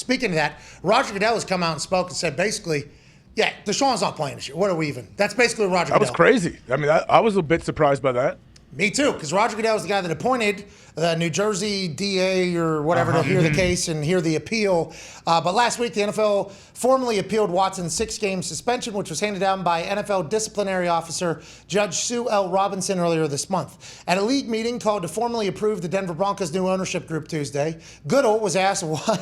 speaking of that, Roger Goodell has come out and spoke and said basically, yeah, Deshaun's not playing this year. What are we even? That's basically Roger Goodell. That was crazy. I mean, I was a bit surprised by that. Me too, because Roger Goodell is the guy that appointed the New Jersey DA or whatever to hear the case and hear the appeal. But last week, the NFL formally appealed Watson's 6-game suspension, which was handed down by NFL disciplinary officer Judge Sue L. Robinson earlier this month. At a league meeting called to formally approve the Denver Broncos' new ownership group Tuesday, Goodell was asked why.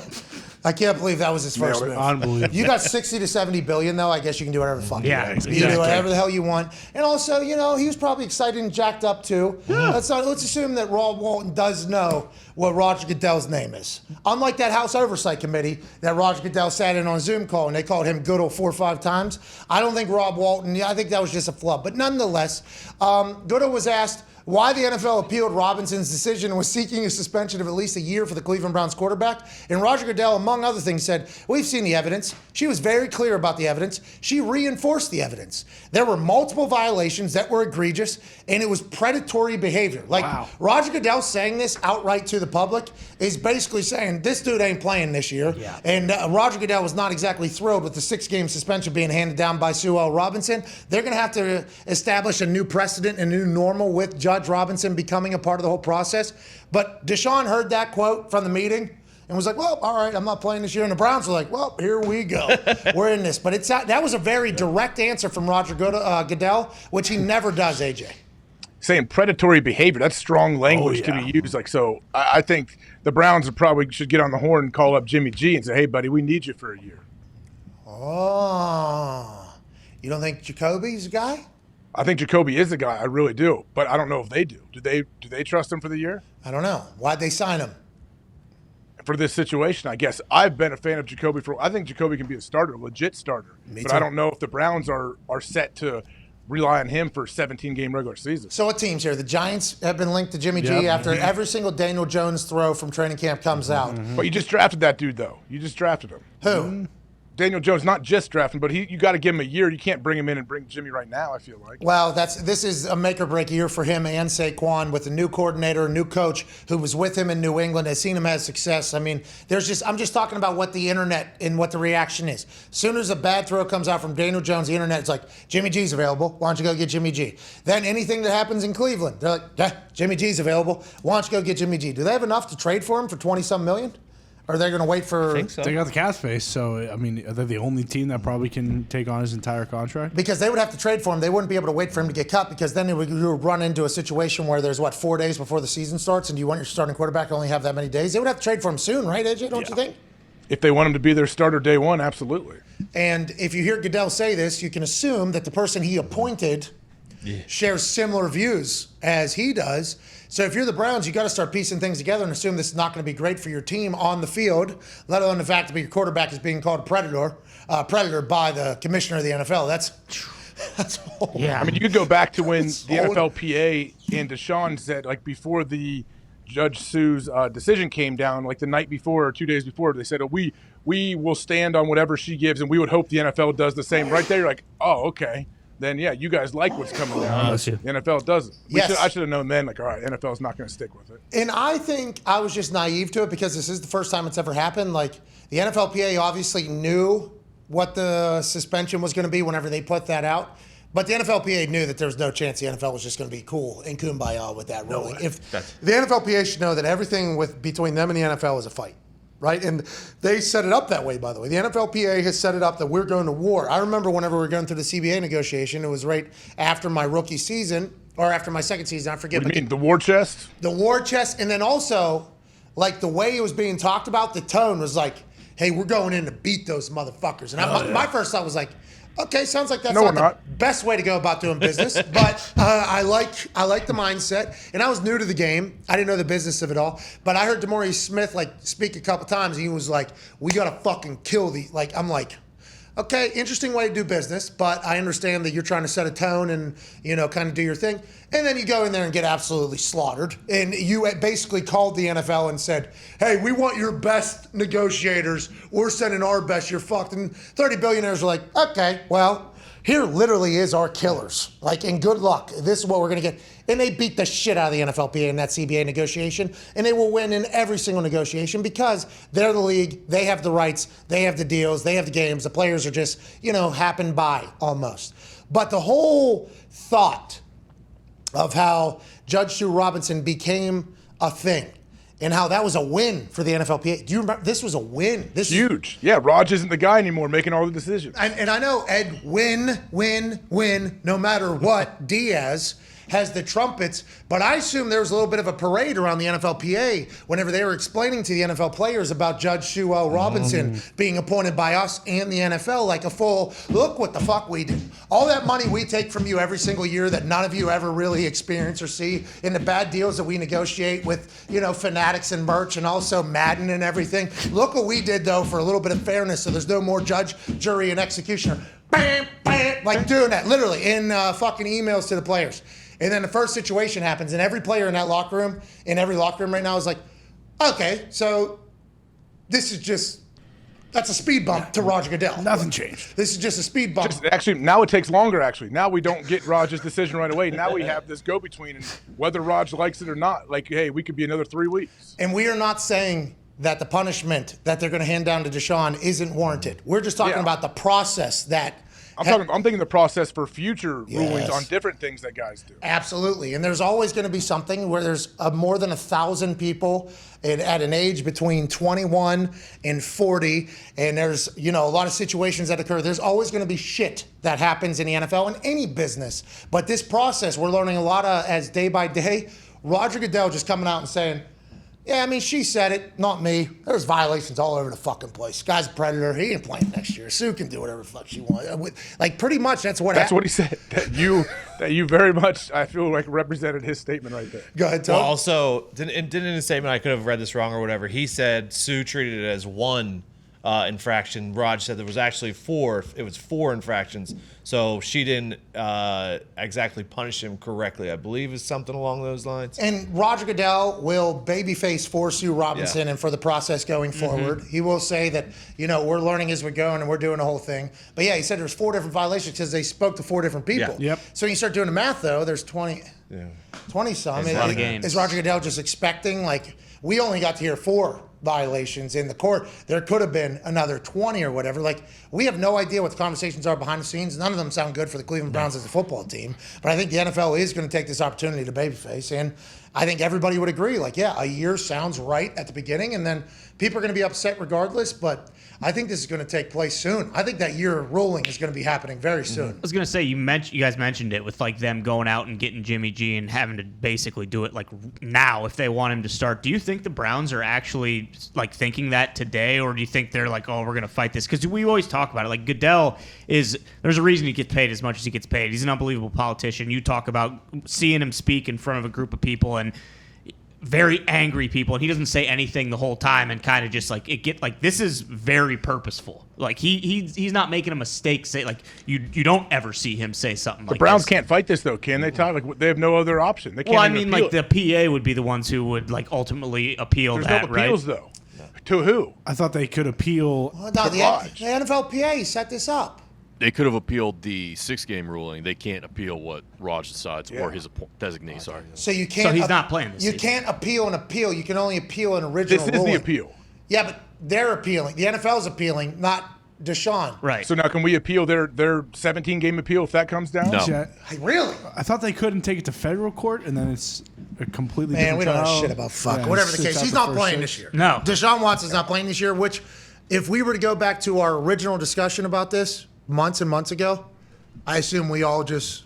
I can't believe that was his first move. Unbelievable. You got 60 to 70 billion, though. I guess you can do whatever the fuck you want. exactly. You can do whatever the hell you want. And also, he was probably excited and jacked up too. Yeah. Let's assume that Rob Walton does know what Roger Goodell's name is. Unlike that House Oversight Committee that Roger Goodell sat in on a Zoom call and they called him Goodell 4 or 5 times. I don't think Rob Walton, I think that was just a flub. But nonetheless, Goodell was asked why the NFL appealed Robinson's decision and was seeking a suspension of at least a year for the Cleveland Browns quarterback. And Roger Goodell, among other things, said, we've seen the evidence. She was very clear about the evidence. She reinforced the evidence. There were multiple violations that were egregious, and it was predatory behavior. Roger Goodell saying this outright to the public is basically saying, this dude ain't playing this year. Yeah. And Roger Goodell was not exactly thrilled with the 6-game suspension being handed down by Sue L. Robinson. They're going to have to establish a new precedent, a new normal with Judge Robinson becoming a part of the whole process. But Deshaun heard that quote from the meeting and was like, well, all right, I'm not playing this year. And the Browns were like, well, here we go. We're in this. But that was a very direct answer from Roger Goodell, which he never does, AJ. Saying predatory behavior, that's strong language to be used. I think the Browns probably should get on the horn and call up Jimmy G and say, hey, buddy, we need you for a year. Oh. You don't think Jacoby's a guy? I think Jacoby is the guy. I really do. But I don't know if they do. Do they trust him for the year? I don't know. Why'd they sign him? For this situation, I guess. I've been a fan of Jacoby I think Jacoby can be a starter, a legit starter. Me but too. I don't know if the Browns are set to rely on him for a 17-game regular season. So what teams here? The Giants have been linked to Jimmy G after every single Daniel Jones throw from training camp comes out. But you just drafted that dude, though. You just drafted him. Who? Daniel Jones, not just drafting, but you got to give him a year. You can't bring him in and bring Jimmy right now, I feel like. Well, this is a make or break year for him and Saquon with a new coordinator, a new coach who was with him in New England, has seen him have success. I mean, I'm just talking about what the internet and what the reaction is. As soon as a bad throw comes out from Daniel Jones, the internet is like, Jimmy G's available. Why don't you go get Jimmy G? Then anything that happens in Cleveland, they're like, yeah, Jimmy G's available. Why don't you go get Jimmy G? Do they have enough to trade for him for 20-some million? Or are they going to wait for... I think so. They got the cap space, so, I mean, are they the only team that probably can take on his entire contract? Because they would have to trade for him. They wouldn't be able to wait for him to get cut because then you would run into a situation where there's, 4 days before the season starts, and you want your starting quarterback to only have that many days? They would have to trade for him soon, right, AJ? Don't you think? If they want him to be their starter day one, absolutely. And if you hear Goodell say this, you can assume that the person he appointed shares similar views as he does. So if you're the Browns, you got to start piecing things together and assume this is not going to be great for your team on the field, let alone the fact that your quarterback is being called a predator by the commissioner of the NFL. That's horrible. Yeah. I mean, you could go back to when the NFLPA and Deshaun said, before the Judge Sue's decision came down, the night before or 2 days before, they said, we will stand on whatever she gives, and we would hope the NFL does the same. Right there, you're like, oh, okay. Then, yeah, you guys like what's coming down. The NFL doesn't. I should have known then, all right, NFL's not going to stick with it. And I think I was just naive to it because this is the first time it's ever happened. The NFLPA obviously knew what the suspension was going to be whenever they put that out. But the NFLPA knew that there was no chance the NFL was just going to be cool and kumbaya with that ruling. The NFLPA should know that everything between them and the NFL is a fight. Right? And they set it up that way, by the way. The NFLPA has set it up that we're going to war. I remember whenever we were going through the CBA negotiation, it was right after my rookie season, or after my second season, I forget. What do you mean, the war chest? The war chest, and then also, the way it was being talked about, the tone was like, hey, we're going in to beat those motherfuckers. And my first thought was like, okay, sounds like that's not the best way to go about doing business, but I like the mindset. And I was new to the game. I didn't know the business of it all. But I heard DeMaurice Smith speak a couple times, and he was like, we got to fucking kill the, I'm like, okay, interesting way to do business, but I understand that you're trying to set a tone and, kind of do your thing. And then you go in there and get absolutely slaughtered. And you basically called the NFL and said, hey, we want your best negotiators. We're sending our best. You're fucked. And 30 billionaires are like, okay, well, here literally is our killers. Like, and good luck. This is what we're going to get. And they beat the shit out of the NFLPA in that CBA negotiation, and they will win in every single negotiation because they're the league, they have the rights, they have the deals, they have the games. The players are just, happen by almost. But the whole thought of how Judge Sue Robinson became a thing and how that was a win for the NFLPA. Do you remember? This was a win. This huge. Yeah, Raj isn't the guy anymore making all the decisions. And I know Ed, win, no matter what, Diaz has the trumpets, but I assume there was a little bit of a parade around the NFLPA whenever they were explaining to the NFL players about Judge Sue Robinson being appointed by us and the NFL, like a full, look what the fuck we do. All that money we take from you every single year that none of you ever really experience or see in the bad deals that we negotiate with, Fanatics and merch and also Madden and everything. Look what we did, though, for a little bit of fairness so there's no more judge, jury, and executioner. Bam, bam, like doing that, literally, in fucking emails to the players. And then the first situation happens, and every player in that locker room, right now, is like, okay, so this is just, that's a speed bump to Roger Goodell. Nothing changed. This is just a speed bump. Actually, now it takes longer, actually. Now we don't get Raj's decision right away. Now we have this go-between, and whether Raj likes it or not, like, hey, we could be another 3 weeks. And we are not saying that the punishment that they're going to hand down to Deshaun isn't warranted. We're just talking about the process that I'm thinking the process for future rulings on different things that guys do. Absolutely. And there's always going to be something where there's more than 1,000 people at an age between 21 and 40. And there's, a lot of situations that occur. There's always going to be shit that happens in the NFL and any business. But this process, we're learning a lot as day by day. Roger Goodell just coming out and saying, yeah, I mean, she said it, not me. There's violations all over the fucking place. Guy's a predator. He ain't playing next year. Sue can do whatever the fuck she wants. Like, pretty much that's what happened. That's what he said. That you very much, I feel like, represented his statement right there. Go ahead, Tom. Well, also, didn't in his statement, I could have read this wrong or whatever, he said Sue treated it as one infraction. Raj said there was actually 4. It was 4 infractions. So she didn't exactly punish him correctly, I believe, is something along those lines. And Roger Goodell will babyface for Sue Robinson and for the process going forward. He will say that, we're learning as we're going and we're doing the whole thing. But yeah, he said there's 4 different violations because they spoke to 4 different people. Yeah. Yep. So when you start doing the math, though, there's 20 some. There's a lot of games. Is Roger Goodell just expecting, like, we only got to hear 4 violations in the court. There could have been another 20 or whatever. Like, we have no idea what the conversations are behind the scenes. None of them sound good for the Cleveland Browns as a football team. But I think the NFL is going to take this opportunity to babyface. And I think everybody would agree, like, yeah, a year sounds right at the beginning. And then people are going to be upset regardless. But I think this is going to take place soon. I think that year ruling is going to be happening very soon. I was going to say, you guys mentioned it with like them going out and getting Jimmy G and having to basically do it like now if they want him to start. Do you think the Browns are actually like thinking that today, or do you think they're like, oh, we're going to fight this? Because we always talk about it. Like Goodell there's a reason he gets paid as much as he gets paid. He's an unbelievable politician. You talk about seeing him speak in front of a group of people and very angry people, and he doesn't say anything the whole time, and kind of just like this is very purposeful. Like he's not making a mistake. Say like you don't ever see him say something. The Browns can't fight this though, can they, Todd? Like they have no other option. They can't. Well, I mean, like the PA would be the ones who would like ultimately appeal There's that, no appeals right? though. To who? I thought they could appeal. Well, no, the NFLPA set this up. They could have appealed the 6-game ruling. They can't appeal what Raj decides or his designee. Sorry. So you can't. So he's not playing this You season. can't appeal an appeal. You can only appeal an original This is ruling. the appeal. Yeah, but they're appealing. The NFL's appealing, not Deshaun. Right. So now can we appeal their 17-game appeal if that comes down? No. Yeah, Hey, really? I thought they couldn't take it to federal court, and then it's a completely Man, different we don't know trial. shit about fuck. Yeah, Whatever the sits case, out he's the not first playing 6. this year. No. Deshaun Watson's not playing this year, which if we were to go back to our original discussion about this months and months ago, I assume we all just...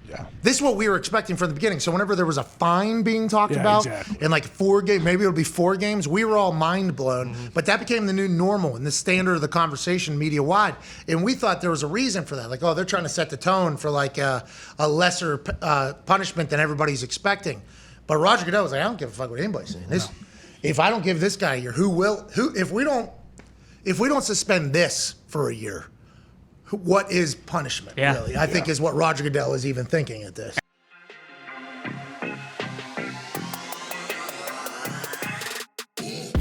Yeah. This is what we were expecting from the beginning. So whenever there was a fine being talked Yeah, about, exactly. and like 4 games, maybe it'll be 4 games, we were all mind blown. But that became the new normal and the standard of the conversation media wide. And we thought there was a reason for that. Like, oh, they're trying to set the tone for like a lesser punishment than everybody's expecting. But Roger Goodell was like, I don't give a fuck what anybody's saying. If I don't give this guy a year, who will? If we don't suspend this for a year, what is punishment, Yeah. really? I think is what Roger Goodell is even thinking at this.